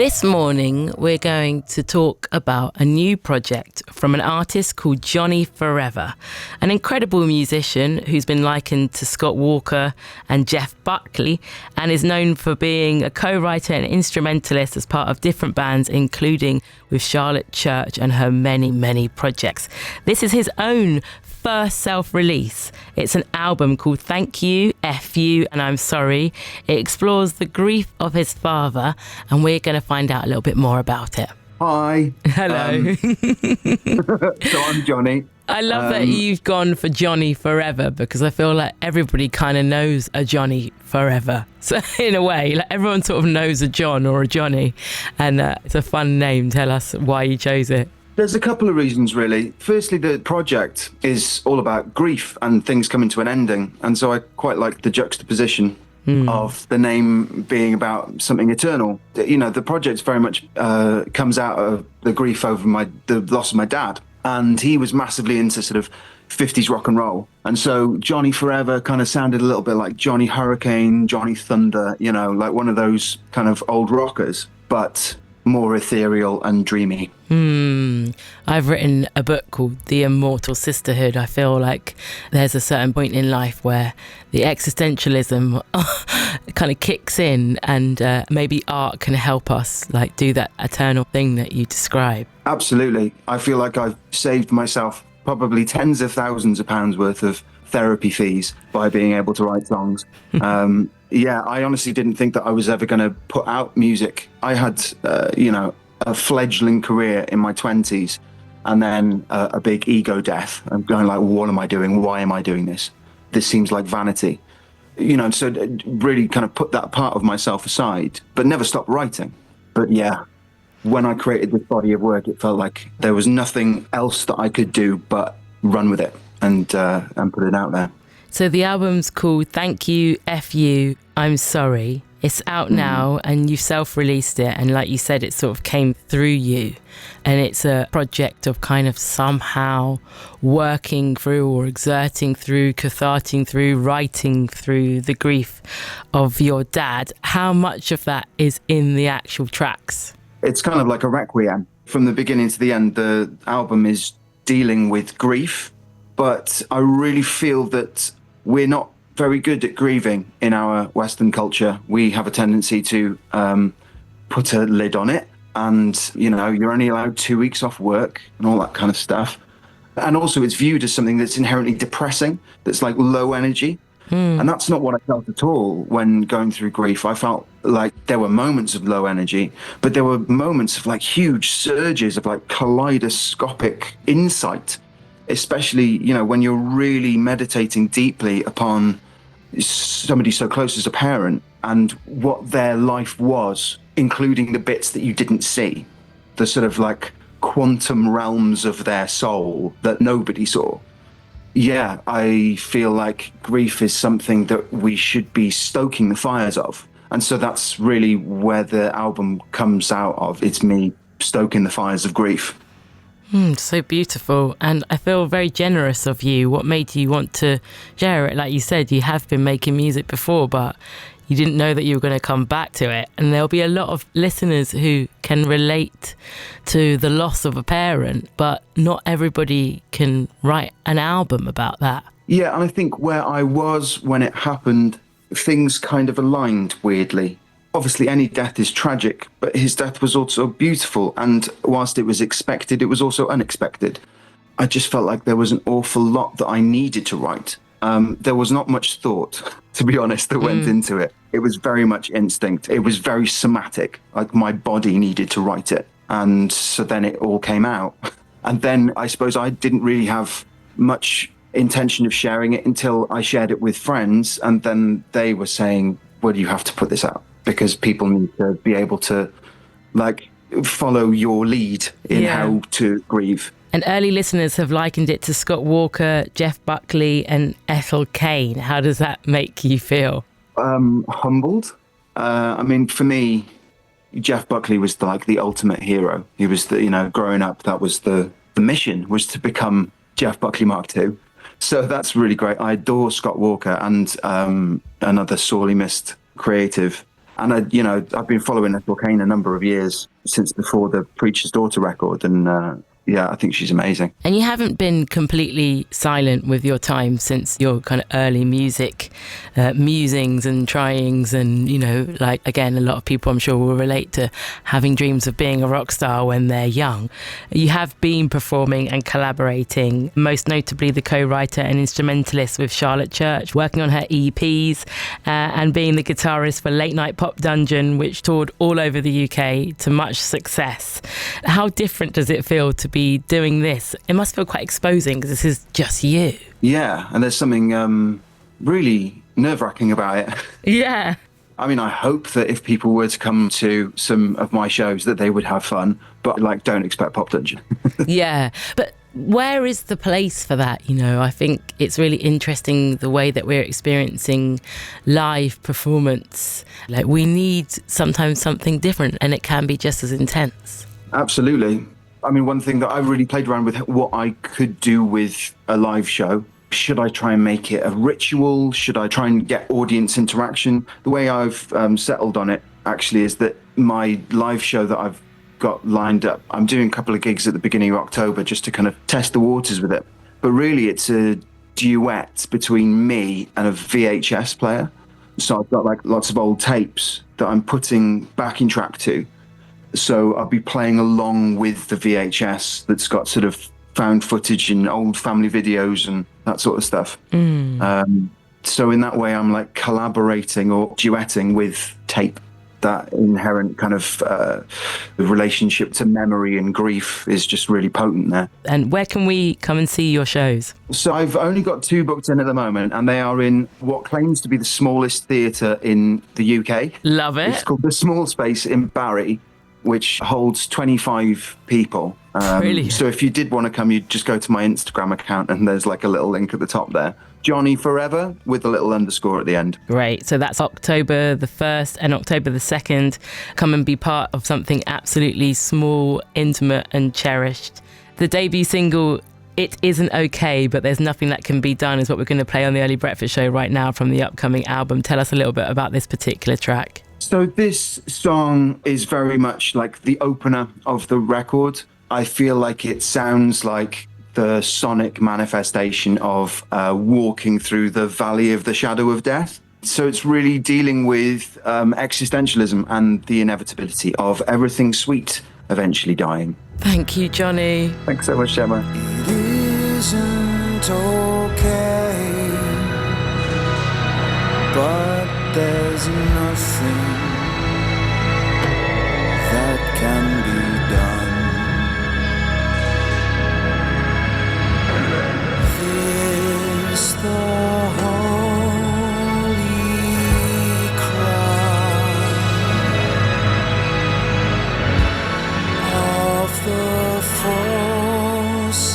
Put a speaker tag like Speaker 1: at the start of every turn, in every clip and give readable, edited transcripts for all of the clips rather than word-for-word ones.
Speaker 1: This morning, we're going to talk about a new project from an artist called Jonny Forever, an incredible musician who's been likened to Scott Walker and Jeff Buckley and is known for being a co-writer and instrumentalist as part of different bands, including with Charlotte Church and her many, many projects. This is his own first self-release. It's an album called Thank You, F You, and I'm Sorry. It explores the grief of his father, and we're going to find out a little bit more about it.
Speaker 2: Hi.
Speaker 1: Hello.
Speaker 2: So I'm Jonny.
Speaker 1: I love that you've gone for Jonny Forever, because I feel like everybody kind of knows a Jonny Forever. So in a way, like everyone sort of knows a John or a Jonny, and it's a fun name. Tell us why you chose it.
Speaker 2: There's a couple of reasons, really. Firstly, the project is all about grief and things coming to an ending. And so I quite like the juxtaposition of the name being about something eternal. You know, the project very much comes out of the grief over the loss of my dad. And he was massively into sort of 50s rock and roll. And so Jonny Forever kind of sounded a little bit like Johnny Hurricane, Johnny Thunder, you know, like one of those kind of old rockers, but more ethereal and dreamy.
Speaker 1: I've written a book called The Immortal Sisterhood. I feel like there's a certain point in life where the existentialism kind of kicks in, and maybe art can help us like do that eternal thing that you describe.
Speaker 2: Absolutely. I feel like I've saved myself probably tens of thousands of pounds worth of therapy fees by being able to write songs. Yeah, I honestly didn't think that I was ever going to put out music. I had, a fledgling career in my 20s, and then a big ego death. I'm going like, what am I doing? Why am I doing this? This seems like vanity. You know, so really kind of put that part of myself aside, but never stopped writing. But yeah, when I created this body of work, it felt like there was nothing else that I could do but run with it and put it out there.
Speaker 1: So the album's called Thank You, F You, I'm Sorry. It's out now, and you've self-released it, and like you said, it sort of came through you, and it's a project of kind of somehow working through or exerting through, catharting through, writing through the grief of your dad. How much of that is in the actual tracks?
Speaker 2: It's kind of like a requiem. From the beginning to the end, the album is dealing with grief, but I really feel that we're not very good at grieving in our Western culture. We have a tendency to put a lid on it, and you know, you're only allowed 2 weeks off work and all that kind of stuff. And also it's viewed as something that's inherently depressing, that's like low energy. And that's not what I felt at all when going through grief. I felt like there were moments of low energy, but there were moments of like huge surges of like kaleidoscopic insight, especially, you know, when you're really meditating deeply upon somebody so close as a parent and what their life was, including the bits that you didn't see, the sort of like quantum realms of their soul that nobody saw. Yeah, I feel like grief is something that we should be stoking the fires of. And so that's really where the album comes out of. It's me stoking the fires of grief.
Speaker 1: So beautiful, and I feel very generous of you. What made you want to share it? Like you said, you have been making music before, but you didn't know that you were going to come back to it. And there'll be a lot of listeners who can relate to the loss of a parent, but not everybody can write an album about that.
Speaker 2: Yeah, and I think where I was when it happened, things kind of aligned weirdly. Obviously, any death is tragic, but his death was also beautiful. And whilst it was expected, it was also unexpected. I just felt like there was an awful lot that I needed to write. There was not much thought, to be honest, that went into it. It was very much instinct. It was very somatic, like my body needed to write it. And so then it all came out. And then I suppose I didn't really have much intention of sharing it until I shared it with friends. And then they were saying, well, you have to put this out, because people need to be able to like follow your lead in how to grieve.
Speaker 1: And early listeners have likened it to Scott Walker, Jeff Buckley and Ethel Cain. How does that make you feel?
Speaker 2: Humbled. I mean, for me, Jeff Buckley was like the ultimate hero. He was the, you know, growing up, that was the mission, was to become Jeff Buckley Mark II. So that's really great. I adore Scott Walker and another sorely missed creative. And I've been following Ethel Cain a number of years, since before the Preacher's Daughter record, and I think she's amazing.
Speaker 1: And you haven't been completely silent with your time since your kind of early music musings and tryings, and again, a lot of people I'm sure will relate to having dreams of being a rock star when they're young. You have been performing and collaborating, most notably the co-writer and instrumentalist with Charlotte Church, working on her EPs, and being the guitarist for Late Night Pop Dungeon, which toured all over the UK to much success. How different does it feel to be doing this? It must feel quite exposing because this is just you.
Speaker 2: Yeah, and there's something really nerve-wracking about it.
Speaker 1: Yeah.
Speaker 2: I mean, I hope that if people were to come to some of my shows that they would have fun, but don't expect Pop Dungeon.
Speaker 1: Yeah, but where is the place for that? I think it's really interesting the way that we're experiencing live performance. We need sometimes something different, and it can be just as intense.
Speaker 2: Absolutely. I mean, one thing that I really played around with, what I could do with a live show. Should I try and make it a ritual? Should I try and get audience interaction? The way I've settled on it, actually, is that my live show that I've got lined up, I'm doing a couple of gigs at the beginning of October just to kind of test the waters with it. But really, it's a duet between me and a VHS player. So I've got lots of old tapes that I'm putting backing track to. So I'll be playing along with the VHS that's got sort of found footage and old family videos and that sort of stuff. So in that way, I'm collaborating or duetting with tape. That inherent kind of relationship to memory and grief is just really potent there. And
Speaker 1: where can we come and see your shows?
Speaker 2: So I've only got 2 booked in at the moment, and they are in what claims to be the smallest theatre in the UK.
Speaker 1: Love it.
Speaker 2: It's called The Small Space in Barry, which holds 25 people.
Speaker 1: Brilliant.
Speaker 2: So if you did want to come, you'd just go to my Instagram account, and there's a little link at the top there. Jonny Forever with a little underscore at the end.
Speaker 1: Great. So that's October the 1st and October the 2nd. Come and be part of something absolutely small, intimate and cherished. The debut single, It Isn't Okay, But There's Nothing That Can Be Done, is what we're going to play on the Early Breakfast Show right now from the upcoming album. Tell us a little bit about this particular track.
Speaker 2: So this song is very much like the opener of the record. I feel like it sounds like the sonic manifestation of walking through the valley of the shadow of death. So it's really dealing with existentialism and the inevitability of everything sweet eventually dying.
Speaker 1: Thank you, Jonny.
Speaker 2: Thanks so much, Gemma.
Speaker 3: It isn't okay, but there's nothing that can be done. This the holy cry of the forsaken.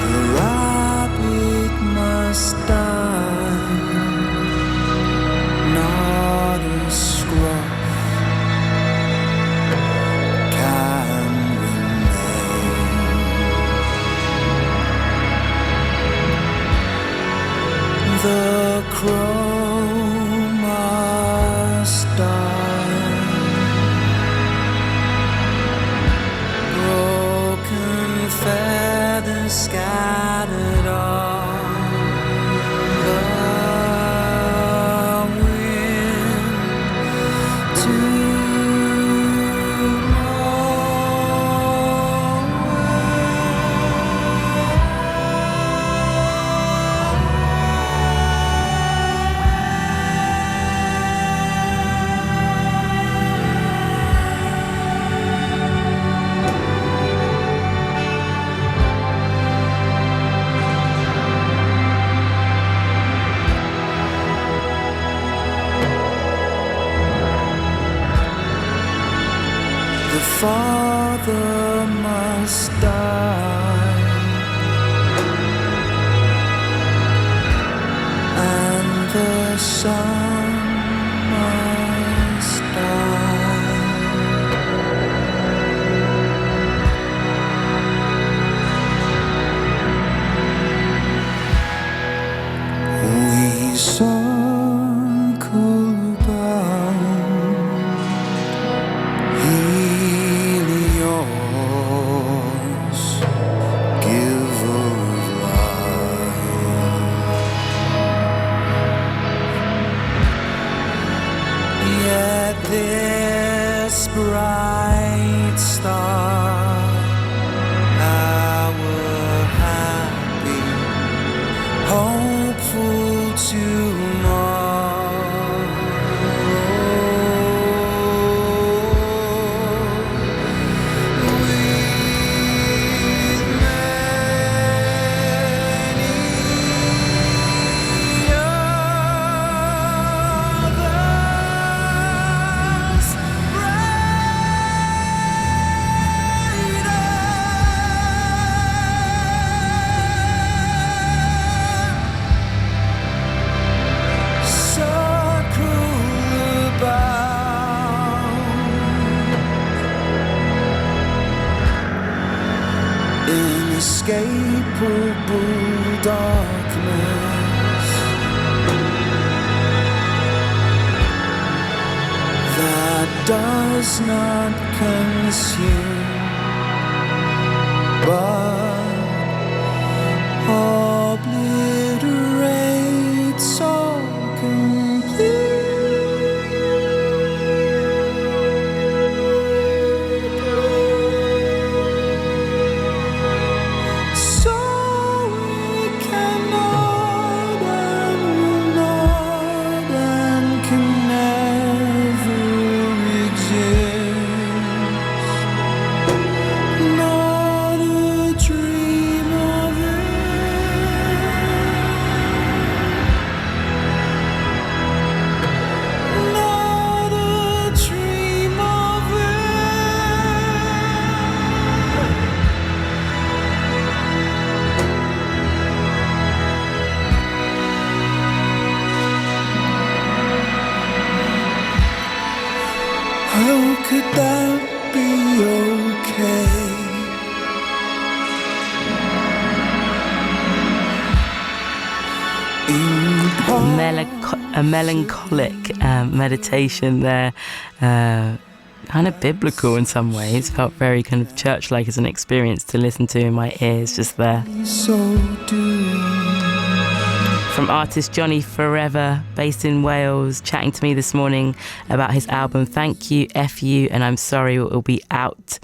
Speaker 3: The rabbit must die, not a scruff can remain. The crow must die, broken feathers scattered on the father must die, and the son must die. this bright star, our happy, hopeful tomorrow. Inescapable darkness that does not consume but obliterates all completely. How could that be okay?
Speaker 1: A melancholic meditation there, kind of biblical in some ways. Felt very kind of church-like as an experience to listen to in my ears just there.
Speaker 3: So
Speaker 1: From artist Jonny Forever, based in Wales, chatting to me this morning about his album Thank You, F You, and I'm Sorry. It will be out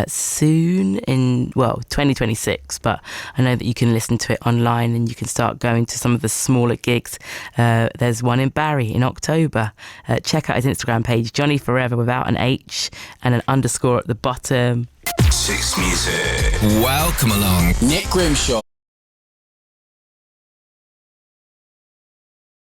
Speaker 1: soon in, 2026, but I know that you can listen to it online and you can start going to some of the smaller gigs. There's one in Barry in October. Check out his Instagram page, Jonny Forever, without an H and an underscore at the bottom.
Speaker 4: 6music. Welcome along. Nick Grimshaw.